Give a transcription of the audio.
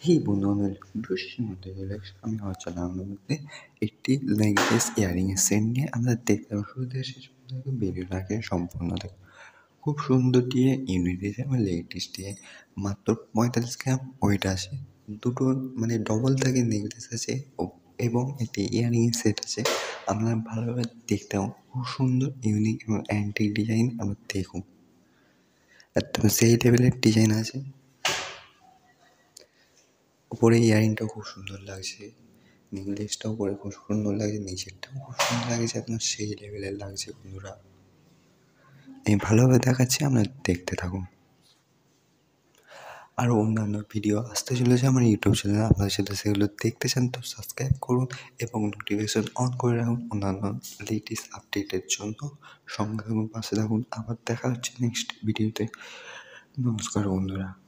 এই বন্ধুবান্ধবের দৃশ্যের মধ্যে আমি আমার চ্যানেলের মধ্যে একটি নেকলেস ইয়ারিংয়ের সেট নিয়ে আমরা দেখতে পাবো। শুরু থেকে শেষ পর্যন্ত ভিডিও আগে সম্পূর্ণ দেখো। খুব সুন্দর দিয়ে ইউনিক ডিজাইন এবং লেটেস্ট দিয়ে মাত্র 45 গ্রাম ওয়েট আছে। দুটো মানে ডবল থাকে নেকলেস আছে এবং একটি ইয়ারিংয়ের সেট আছে। আপনারা ভালোভাবে দেখতে পাবো। খুব সুন্দর ইউনিক এবং অ্যান্টিক ডিজাইন আমরা দেখুন। একদম সেই লেভেলের ডিজাইন আছে। উপরে ইয়ারিংটাও খুব সুন্দর লাগছে, নেকলেসটাও পরে খুব সুন্দর লাগছে, নিচেরটাও খুব সুন্দর লাগছে, আপনার সেই লেভেলের লাগছে বন্ধুরা। আমি ভালোভাবে দেখাচ্ছি, আপনারা দেখতে থাকুন। আরও অন্যান্য ভিডিও আসতে চলেছে আমার ইউটিউব চ্যানেলে। আপনারা যদি সেগুলো দেখতে চান তো সাবস্ক্রাইব করুন এবং নোটিফিকেশন অন করে রাখুন অন্যান্য লেটেস্ট আপডেটের জন্য। সঙ্গে থাকুন, পাশে থাকুন। আবার দেখা হচ্ছে নেক্সট ভিডিওতে। নমস্কার বন্ধুরা।